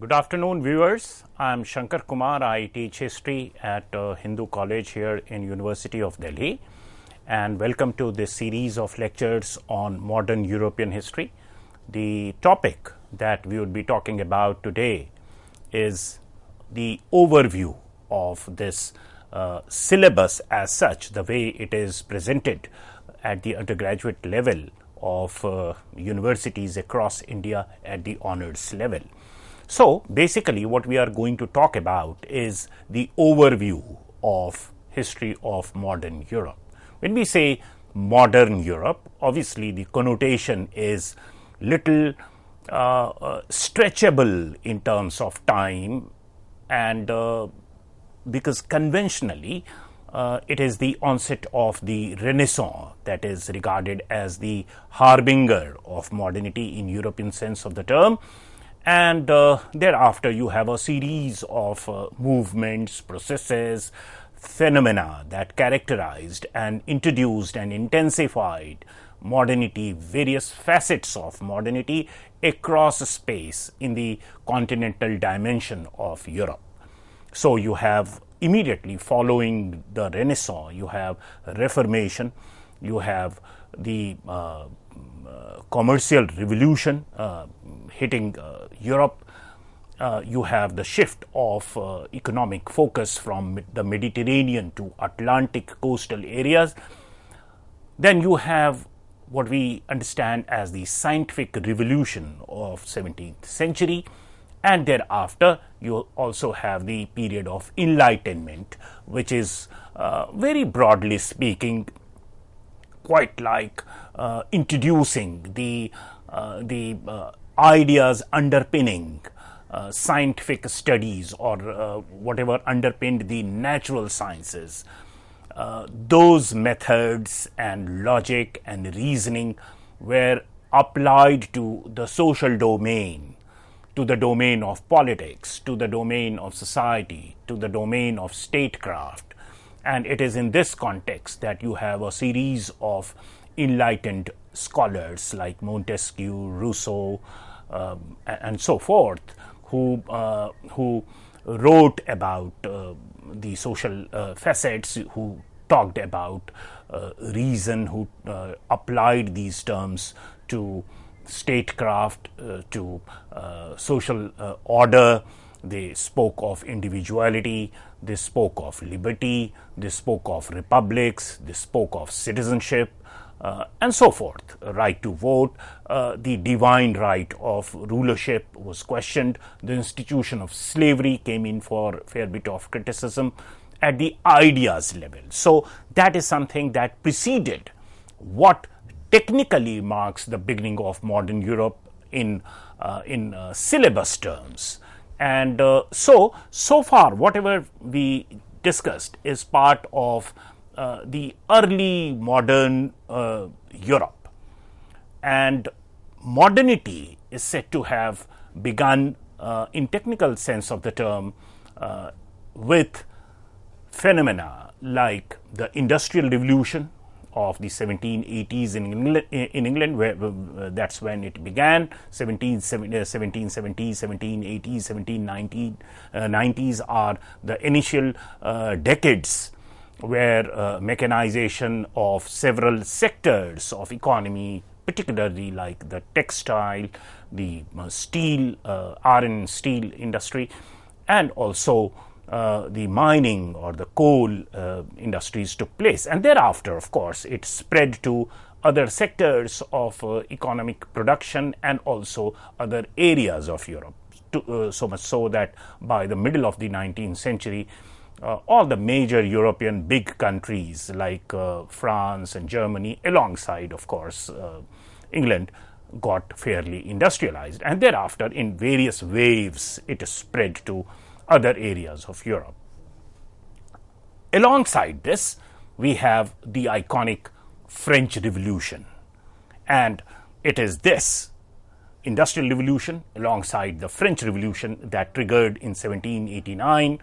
Good afternoon, viewers. I am Shankar Kumar. I teach history at Hindu College here in University of Delhi, and welcome to this series of lectures on modern European history. The topic that we would be talking about today is the overview of this syllabus as such, the way it is presented at the undergraduate level of universities across India at the honors level. So, basically what we are going to talk about is the overview of history of modern Europe. When we say modern Europe, obviously the connotation is little stretchable in terms of time, and because conventionally it is the onset of the Renaissance that is regarded as the harbinger of modernity in European sense of the term. And thereafter you have a series of movements, processes, phenomena that characterized and introduced and intensified modernity, various facets of modernity across space in the continental dimension of Europe. So you have immediately following the Renaissance, you have Reformation, you have the commercial revolution hitting Europe, you have the shift of economic focus from the Mediterranean to Atlantic coastal areas. Then you have what we understand as the scientific revolution of 17th century, and thereafter you also have the period of Enlightenment, which is very broadly speaking quite like introducing the ideas underpinning scientific studies or whatever underpinned the natural sciences. Those methods and logic and reasoning were applied to the social domain, to the domain of politics, to the domain of society, to the domain of statecraft. And it is in this context that you have a series of enlightened scholars like Montesquieu, Rousseau, and so forth, who wrote about the social facets, who talked about reason, who applied these terms to statecraft, to social order. They spoke of individuality, they spoke of liberty, they spoke of republics, they spoke of citizenship, and so forth. Right to vote, the divine right of rulership was questioned. The institution of slavery came in for a fair bit of criticism at the ideas level. So that is something that preceded what technically marks the beginning of modern Europe in syllabus terms. And so far whatever we discussed is part of the early modern Europe, and modernity is said to have begun in technical sense of the term with phenomena like the Industrial Revolution of the 1780s in England, where that's when it began. 1770s, 1780s, 1790s are the initial decades where mechanization of several sectors of economy, particularly like the textile, the steel, iron steel industry, and also the mining or the coal industries took place. And thereafter, of course, it spread to other sectors of economic production and also other areas of Europe, so much so that by the middle of the 19th century, all the major European big countries like France and Germany, alongside, of course, England, got fairly industrialized. And thereafter, in various waves, it spread to other areas of Europe. Alongside this, we have the iconic French Revolution, and it is this Industrial Revolution alongside the French Revolution that triggered in 1789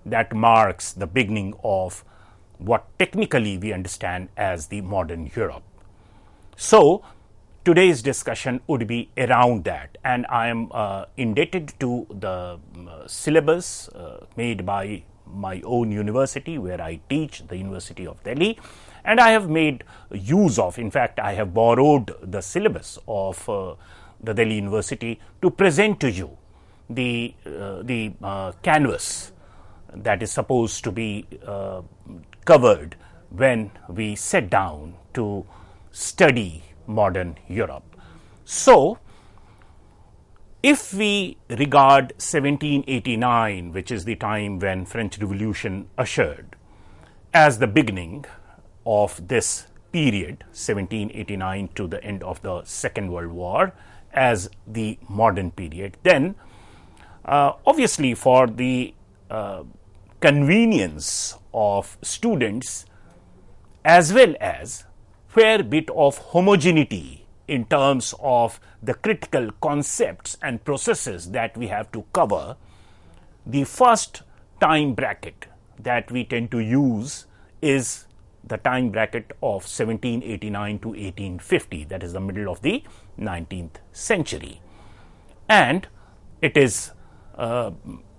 that marks the beginning of what technically we understand as the modern Europe. So today's discussion would be around that, and I am indebted to the syllabus made by my own university where I teach, the University of Delhi, and I have made use of, in fact, I have borrowed the syllabus of the Delhi University to present to you the canvas that is supposed to be covered when we sit down to study modern Europe. So, if we regard 1789, which is the time when French Revolution ushered, as the beginning of this period, 1789 to the end of the Second World War, as the modern period, then obviously for the convenience of students as well as fair bit of homogeneity in terms of the critical concepts and processes that we have to cover, the first time bracket that we tend to use is the time bracket of 1789 to 1850, that is the middle of the 19th century. And it is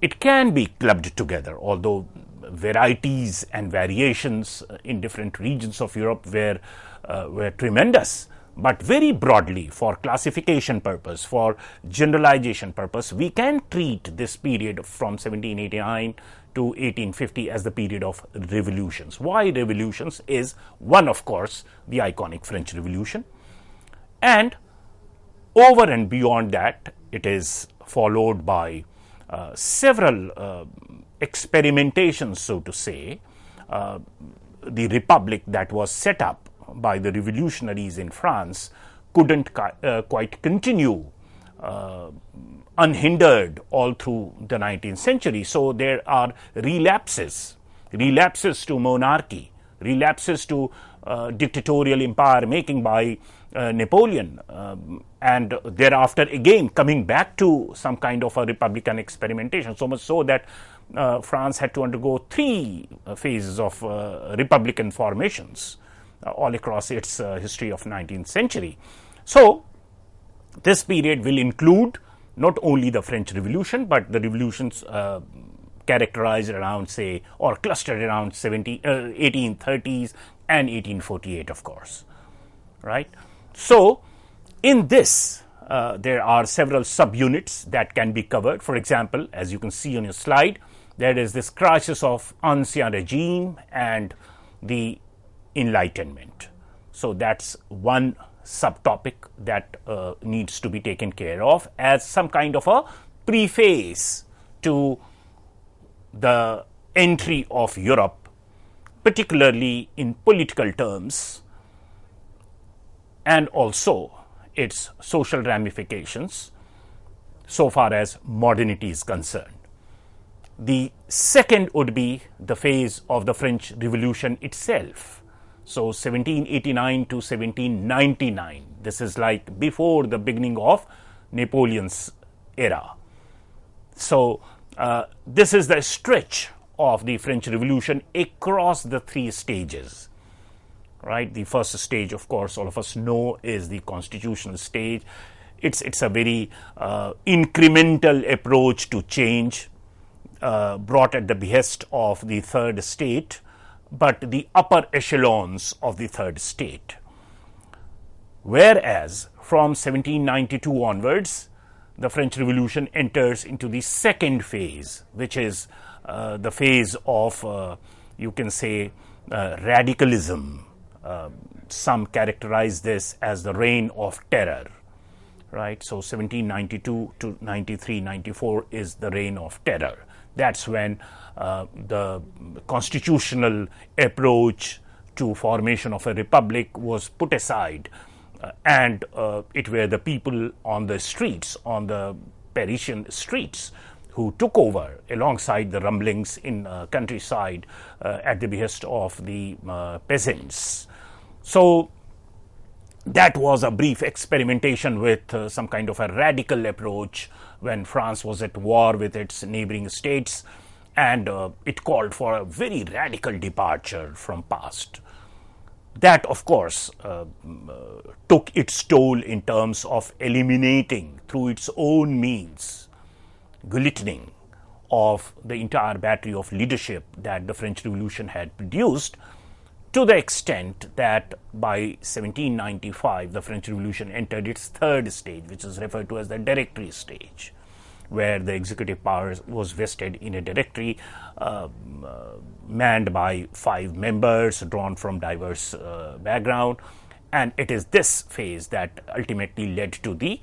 it can be clubbed together, although varieties and variations in different regions of Europe were tremendous. But very broadly, for classification purpose, for generalization purpose, we can treat this period from 1789 to 1850 as the period of revolutions. Why revolutions? Is one, of course, the iconic French Revolution, and over and beyond that, it is followed by several experimentations, so to say. The republic that was set up by the revolutionaries in France couldn't quite continue unhindered all through the 19th century. So there are relapses to monarchy, relapses to dictatorial empire making by Napoleon, and thereafter again coming back to some kind of a republican experimentation, so much so that France had to undergo 3 phases of republican formations all across its history of 19th century. So this period will include not only the French Revolution, but the revolutions characterized around, say, or clustered around 1830s and 1848, of course, right? So in this, there are several subunits that can be covered. For example, as you can see on your slide, there is this crisis of Ancien Regime and the Enlightenment. So that's one subtopic that needs to be taken care of as some kind of a preface to the entry of Europe, particularly in political terms, and also its social ramifications so far as modernity is concerned. The second would be the phase of the French Revolution itself. So 1789 to 1799, this is like before the beginning of Napoleon's era. So this is the stretch of the French Revolution across the 3 stages. Right, the first stage, of course, all of us know, is the constitutional stage. It's a very incremental approach to change, brought at the behest of the third state, but the upper echelons of the third state. Whereas from 1792 onwards, the French Revolution enters into the second phase, which is the phase of, you can say, radicalism. Some characterize this as the reign of terror, right? So 1792 to 93, 94 is the reign of terror. That's when the constitutional approach to formation of a republic was put aside, and it were the people on the streets, on the Parisian streets, who took over alongside the rumblings in countryside at the behest of the peasants. So that was a brief experimentation with some kind of a radical approach when France was at war with its neighboring states, and it called for a very radical departure from past. That, of course, took its toll in terms of eliminating, through its own means, guillotining of the entire battery of leadership that the French Revolution had produced, to the extent that by 1795 the French Revolution entered its third stage, which is referred to as the Directory stage, where the executive power was vested in a directory manned by 5 members drawn from diverse background. And it is this phase that ultimately led to the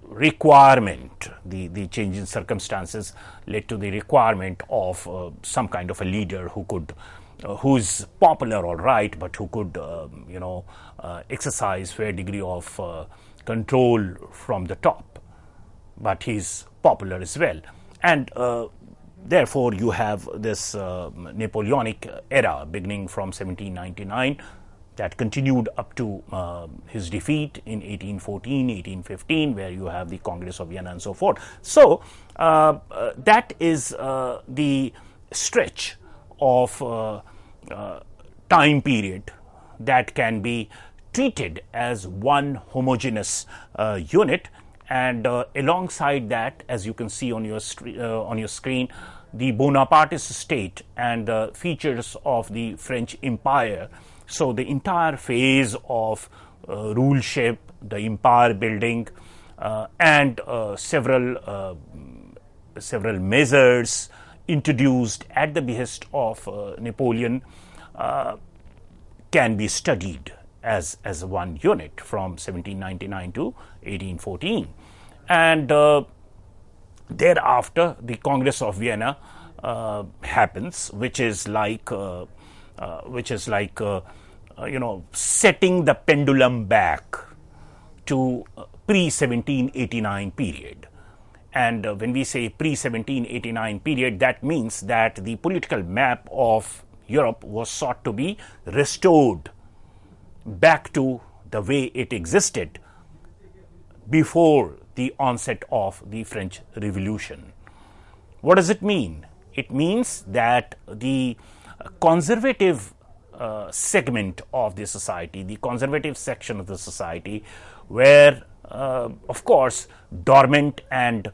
requirement, the change in circumstances led to the requirement of some kind of a leader who could, who's popular, all right, but who could, exercise fair degree of control from the top. But he's popular as well. And therefore, you have this Napoleonic era beginning from 1799 that continued up to his defeat in 1814, 1815, where you have the Congress of Vienna and so forth. So that is the stretch of time period that can be treated as one homogeneous unit. And alongside that, as you can see on your screen, the Bonapartist state and the features of the French Empire. So the entire phase of ruleship, the empire building, and several measures introduced at the behest of Napoleon can be studied as one unit from 1799 to 1814. And thereafter, the Congress of Vienna happens, which is like setting the pendulum back to pre-1789 period. And when we say pre-1789 period, that means that the political map of Europe was sought to be restored back to the way it existed before the onset of the French Revolution. What does it mean? It means that the conservative segment of the society, the conservative section of the society, were of course dormant and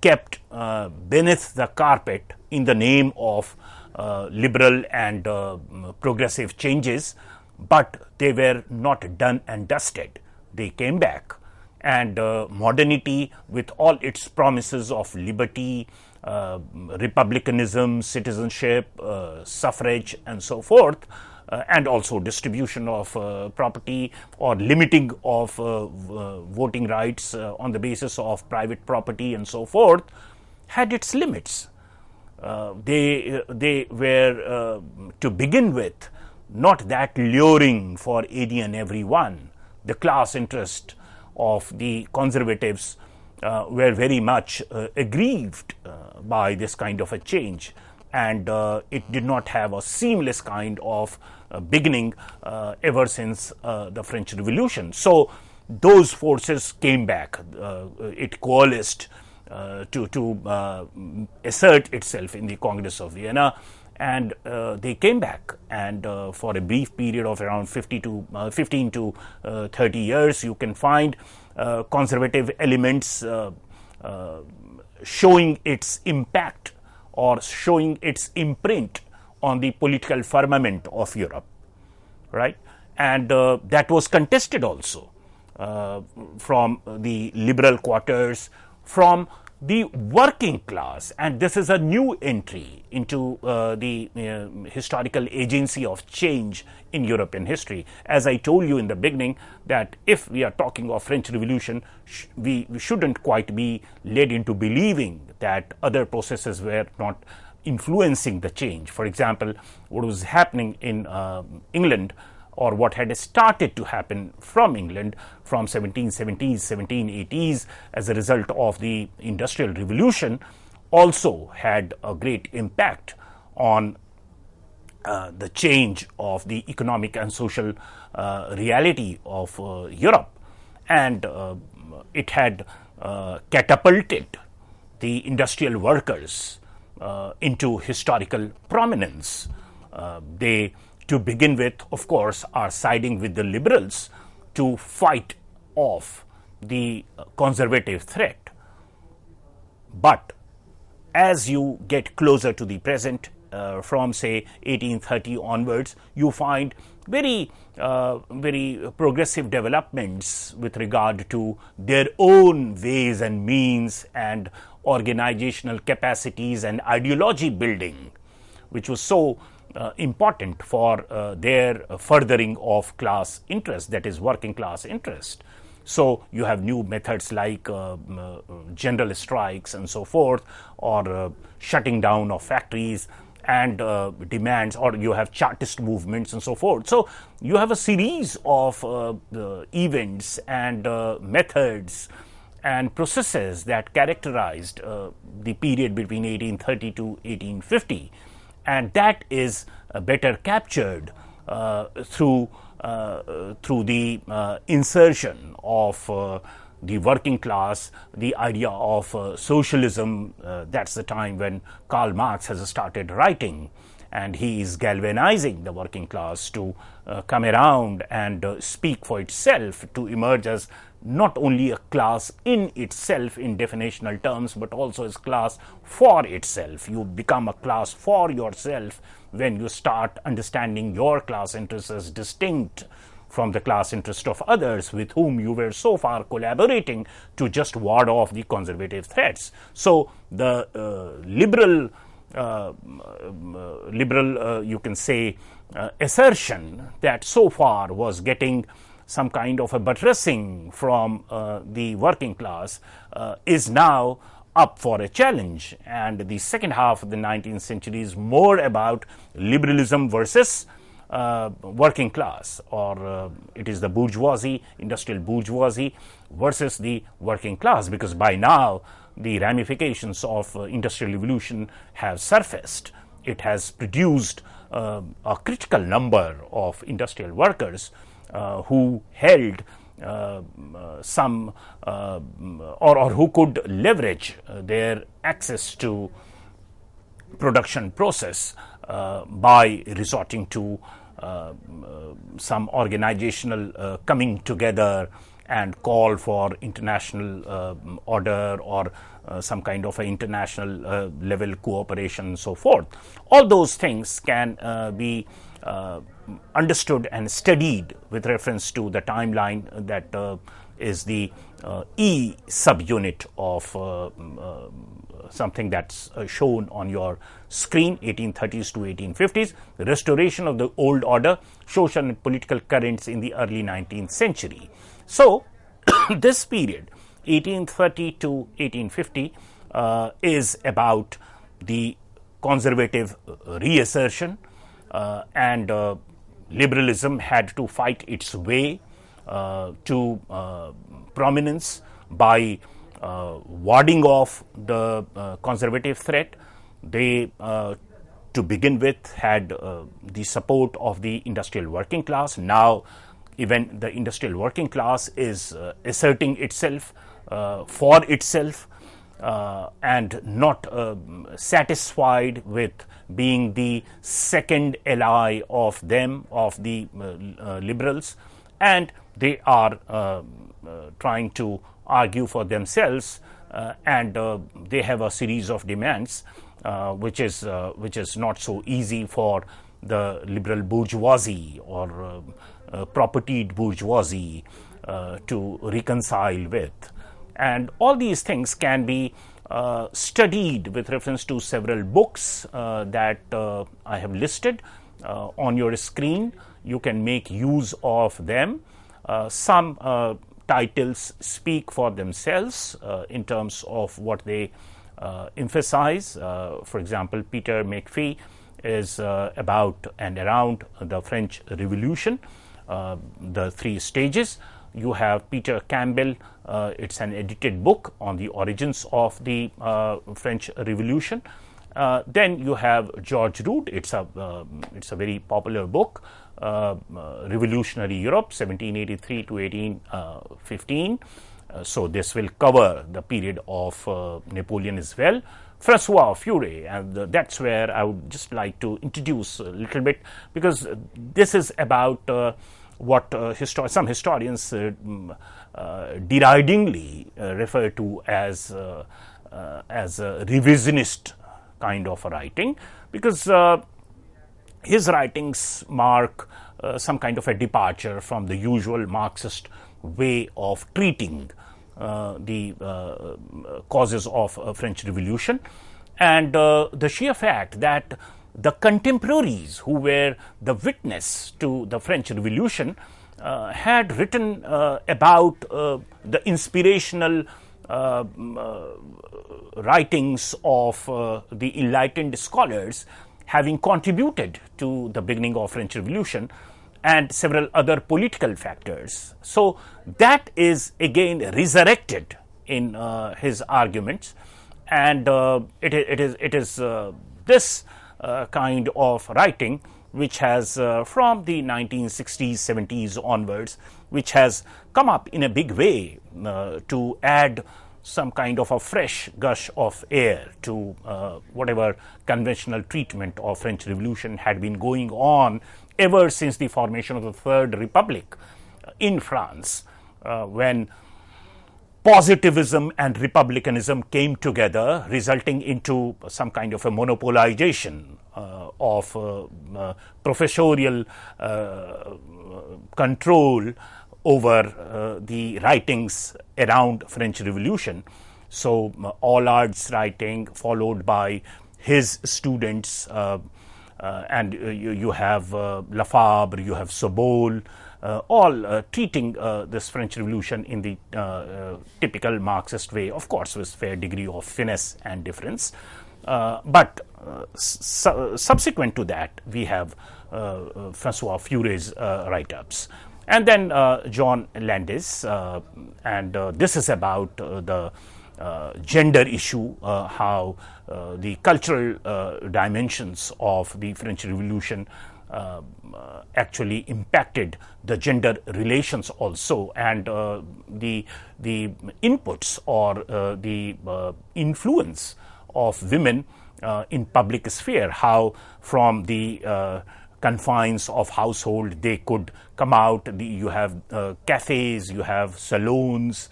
kept beneath the carpet in the name of liberal and progressive changes, but they were not done and dusted. They came back, and modernity, with all its promises of liberty, republicanism, citizenship, suffrage, and so forth, and also distribution of property or limiting of voting rights on the basis of private property and so forth, had its limits. They were, to begin with, not that luring for any and everyone. The class interest of the conservatives were very much aggrieved by this kind of a change, and it did not have a seamless kind of beginning ever since the French Revolution. So those forces came back. It coalesced to assert itself in the Congress of Vienna, and they came back, and for a brief period of around 15 to 30 years, you can find conservative elements showing its impact or showing its imprint on the political firmament of Europe, right? And that was contested also from the liberal quarters, from the working class, and this is a new entry into the historical agency of change in European history. As I told you in the beginning, that if we are talking of French Revolution, we shouldn't quite be led into believing that other processes were not influencing the change. For example, what was happening in England, or what had started to happen from England from 1770s, 1780s as a result of the Industrial Revolution, also had a great impact on the change of the economic and social reality of Europe. And it had catapulted the industrial workers into historical prominence. They to begin with, of course, are siding with the liberals to fight off the conservative threat. But as you get closer to the present, from say 1830 onwards, you find very progressive developments with regard to their own ways and means and organizational capacities and ideology building, which was so important for their furthering of class interest, that is working class interest. So you have new methods like general strikes and so forth, or shutting down of factories and demands, or you have Chartist movements and so forth. So you have a series of events and methods and processes that characterized the period between 1830 to 1850, and that is better captured through the insertion of the working class, the idea of socialism. That's the time when Karl Marx has started writing, and he is galvanizing the working class to come around and speak for itself, to emerge as not only a class in itself in definitional terms, but also as class for itself. You become a class for yourself when you start understanding your class interests as distinct from the class interest of others with whom you were so far collaborating to just ward off the conservative threats. So the liberal, you can say, assertion that so far was getting some kind of a buttressing from the working class is now up for a challenge. And the second half of the 19th century is more about liberalism versus working class, or it is the bourgeoisie, industrial bourgeoisie versus the working class, because by now the ramifications of industrial revolution have surfaced. It has produced a critical number of industrial workers who held some or who could leverage their access to production process by resorting to some organizational coming together and call for international order or some kind of an international level cooperation and so forth. All those things can be understood and studied with reference to the timeline that is the E subunit of something that's shown on your screen, 1830s to 1850s, the restoration of the old order, social and political currents in the early 19th century. So, this period, 1830 to 1850, is about the conservative reassertion, and liberalism had to fight its way to prominence by warding off the conservative threat. They, to begin with, had the support of the industrial working class. Now, even the industrial working class is asserting itself for itself and not satisfied with being the second ally of them, of the liberals, and they are trying to argue for themselves, and they have a series of demands which is not so easy for the liberal bourgeoisie or propertied bourgeoisie to reconcile with. And all these things can be studied with reference to several books that I have listed on your screen. You can make use of them. Some titles speak for themselves in terms of what they emphasize. For example, Peter McPhee is about and around the French Revolution, the three stages. You have Peter Campbell, it's an edited book on the origins of the French Revolution. Then you have George Root, it's a very popular book, Revolutionary Europe, 1783 to 1815. So this will cover the period of Napoleon as well, Francois Furet, and that's where I would just like to introduce a little bit, because this is about what some historians deridingly refer to as a revisionist kind of a writing, because his writings mark some kind of a departure from the usual Marxist way of treating the causes of French Revolution, and the sheer fact that the contemporaries who were the witness to the French Revolution had written about the inspirational writings of the enlightened scholars having contributed to the beginning of French Revolution, and several other political factors. So that is again resurrected in his arguments, and it is this kind of writing which has from the 1960s, 70s onwards, which has come up in a big way to add some kind of a fresh gush of air to whatever conventional treatment of French Revolution had been going on ever since the formation of the Third Republic in France, when positivism and republicanism came together, resulting into some kind of a monopolization of professorial control over the writings around French Revolution. So Aulard's writing, followed by his students, and you have Lafavre, you have Sobol, all treating this French Revolution in the typical Marxist way, of course with fair degree of finesse and difference. But subsequent to that, we have Francois Furet's write-ups. And then John Landis, and this is about the gender issue, how the cultural dimensions of the French Revolution actually impacted the gender relations also, and the inputs or the influence of women in public sphere, how from the confines of household they could come out. You have cafes, you have salons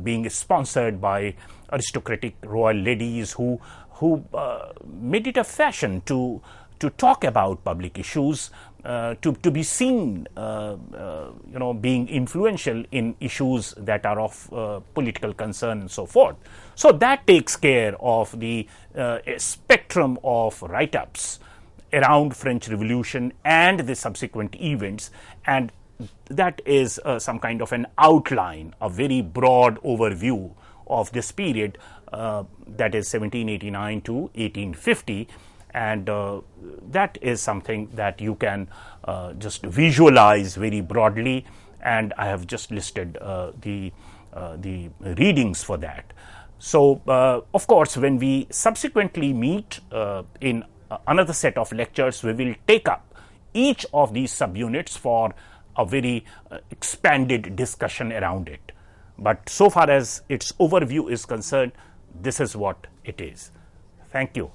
being sponsored by aristocratic royal ladies who made it a fashion to talk about public issues, to be seen, being influential in issues that are of political concern and so forth. So that takes care of the spectrum of write-ups around French Revolution and the subsequent events, and that is some kind of an outline, a very broad overview of this period, that is 1789 to 1850, and that is something that you can just visualize very broadly, and I have just listed the readings for that. So of course, when we subsequently meet in another set of lectures, we will take up each of these subunits for a very expanded discussion around it. But so far as its overview is concerned, this is what it is. Thank you.